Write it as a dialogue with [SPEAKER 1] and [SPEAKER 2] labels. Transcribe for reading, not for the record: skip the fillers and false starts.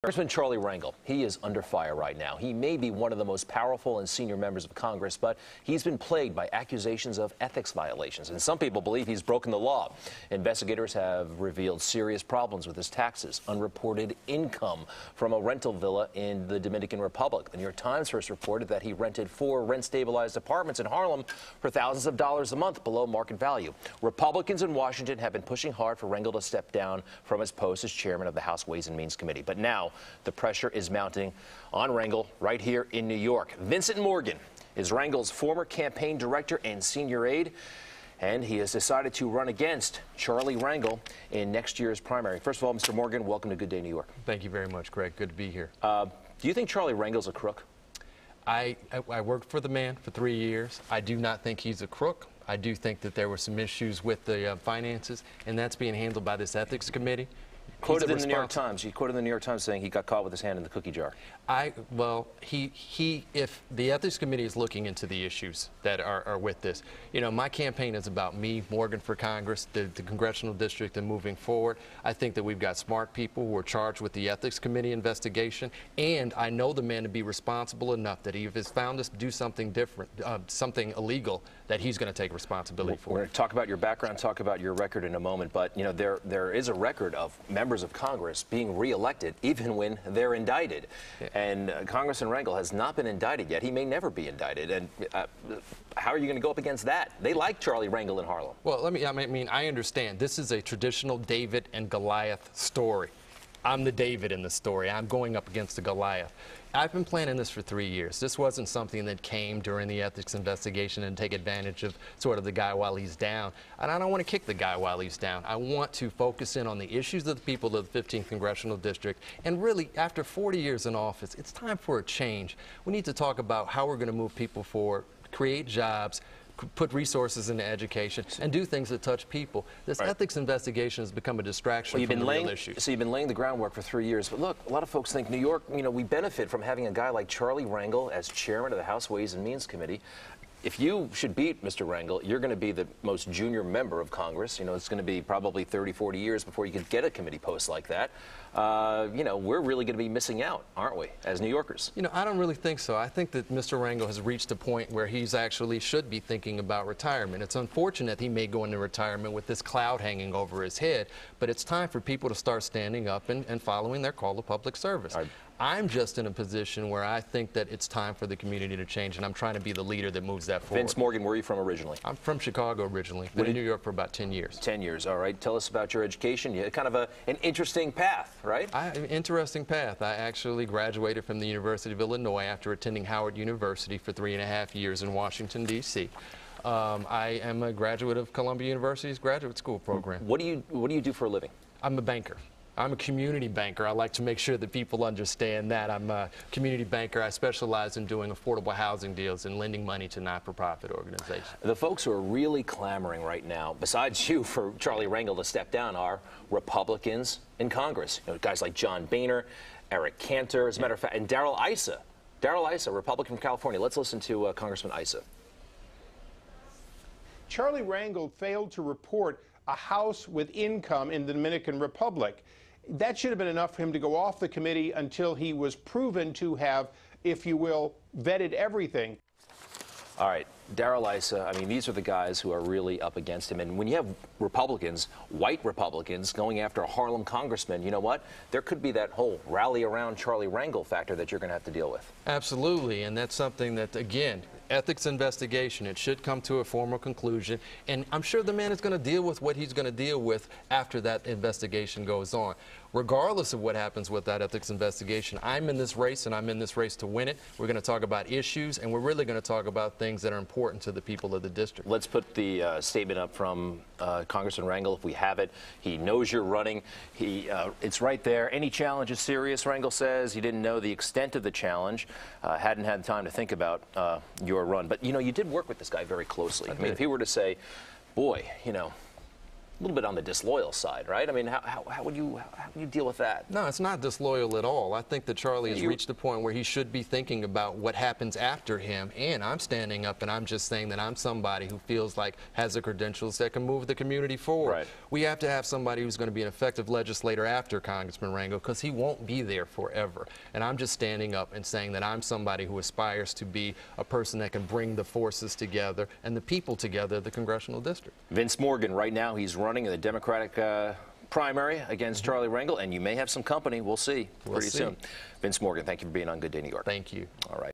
[SPEAKER 1] Congressman Charlie Rangel, he is under fire right now. He may be one of the most powerful and senior members of Congress, but he's been plagued by accusations of ethics violations, and some people believe he's broken the law. Investigators have revealed serious problems with his taxes, unreported income from a rental villa in the Dominican Republic. The New York Times first reported that he rented 4 rent-stabilized apartments in Harlem for thousands of dollars a month below market value. Republicans in Washington have been pushing hard for Rangel to step down from his post as chairman of the House Ways and Means Committee. But now the pressure is mounting on Rangel right here in New York. Vincent Morgan is Rangel's former campaign director and senior aide, and he has decided to run against Charlie Rangel in next year's primary. First of all, Mr. Morgan, welcome to Good Day New York.
[SPEAKER 2] Thank you very much, Greg. Good to be here.
[SPEAKER 1] Do you think Charlie Rangel's a crook?
[SPEAKER 2] I worked for the man for 3 years. I do not think he's a crook. I do think that there were some issues with the finances, and that's being handled by this ethics committee.
[SPEAKER 1] Quoted in the New York Times. You quoted in the New York Times saying he got caught with his hand in the cookie jar.
[SPEAKER 2] Well, if the ethics committee is looking into the issues that are with this, you know, my campaign is about me, Morgan for Congress, the congressional district, and moving forward. I think that we've got smart people who are charged with the ethics committee investigation, and I know the man to be responsible enough that if he's found us to do something different, something illegal, that he's going to take responsibility for.
[SPEAKER 1] We're going to talk about your background, talk about your record in a moment, but you know there is a record of members of Congress being reelected even when they're indicted. Yeah. And Congressman Rangel has not been indicted yet. He may never be indicted. And how are you going to go up against that? They like Charlie Rangel in Harlem.
[SPEAKER 2] Well, I understand. This is a traditional David and Goliath story. I'm the David in the story. I'm going up against the Goliath. I've been planning this for 3 years. This wasn't something that came during the ethics investigation and take advantage of sort of the guy while he's down. And I don't want to kick the guy while he's down. I want to focus in on the issues of the people of the 15th Congressional District. And really, after 40 years in office, it's time for a change. We need to talk about how we're going to move people forward, create jobs, put resources into education, and do things that touch people. This ethics investigation has become a distraction from the real issues.
[SPEAKER 1] So you've been laying the groundwork for 3 years. But look, a lot of folks think New York, you know, we benefit from having a guy like Charlie Rangel as chairman of the House Ways and Means Committee. If you should beat Mr. Rangel, you're going to be the most junior member of Congress. You know, it's going to be probably 30, 40 years before you could get a committee post like that. You know, we're really going to be missing out, aren't we, as New Yorkers?
[SPEAKER 2] You know, I don't really think so. I think that Mr. Rangel has reached a point where he's actually should be thinking about retirement. It's unfortunate he may go into retirement with this cloud hanging over his head, but it's time for people to start standing up and following their call to public service. I'm just in a position where I think that it's time for the community to change, and I'm trying to be the leader that moves that forward.
[SPEAKER 1] Vince Morgan, where are you from originally?
[SPEAKER 2] I'm from Chicago originally. Been in New York for about 10 years.
[SPEAKER 1] 10 years, all right. Tell us about your education. You had kind of an interesting path, right?
[SPEAKER 2] Interesting path. I actually graduated from the University of Illinois after attending Howard University for 3.5 years in Washington, D.C. I am a graduate of Columbia University's graduate school program.
[SPEAKER 1] What do you do for a living?
[SPEAKER 2] I'm a banker. I'm a community banker. I like to make sure that people understand that. I'm a community banker. I specialize in doing affordable housing deals and lending money to not-for-profit organizations.
[SPEAKER 1] The folks who are really clamoring right now, besides you, for Charlie Rangel to step down are Republicans in Congress. You know, guys like John Boehner, Eric Cantor, as a matter of fact, and Darrell Issa. Darrell Issa, Republican from California. Let's listen to Congressman Issa.
[SPEAKER 3] Charlie Rangel failed to report a house with income in the Dominican Republic. That should have been enough for him to go off the committee until he was proven to have, if you will, vetted everything.
[SPEAKER 1] All right, Darrell Issa, I mean, these are the guys who are really up against him. And when you have Republicans, white Republicans, going after a Harlem congressman, you know what? There could be that whole rally around Charlie Rangel factor that you're going to have to deal with.
[SPEAKER 2] Absolutely, and that's something that, again, ethics investigation, it should come to a formal conclusion, and I'm sure the man is going to deal with what he's going to deal with after that investigation goes on. Regardless of what happens with that ethics investigation, I'm in this race, and I'm in this race to win it. We're going to talk about issues, and we're really going to talk about things that are important to the people of the district.
[SPEAKER 1] Let's put the statement up from Congressman Rangel, if we have it. He knows you're running. It's right there. Any challenge is serious, Rangel says. He didn't know the extent of the challenge, hadn't had time to think about your run. But, you know, you did work with this guy very closely. I mean, if he were to say, boy, you know, little bit on the disloyal side, right? I mean, how would you deal with that?
[SPEAKER 2] No, it's not disloyal at all. I think that Charlie has reached a point where he should be thinking about what happens after him, and I'm standing up and I'm just saying that I'm somebody who feels like has the credentials that can move the community forward.
[SPEAKER 1] Right.
[SPEAKER 2] We have to have somebody who's going to be an effective legislator after Congressman Rangel, because he won't be there forever. And I'm just standing up and saying that I'm somebody who aspires to be a person that can bring the forces together and the people together at the congressional district.
[SPEAKER 1] Vince Morgan, right now, he's running in the Democratic primary against Charlie Rangel, and you may have some company. We'll see pretty soon. Vince Morgan, thank you for being on Good Day New York.
[SPEAKER 2] Thank you.
[SPEAKER 1] All right.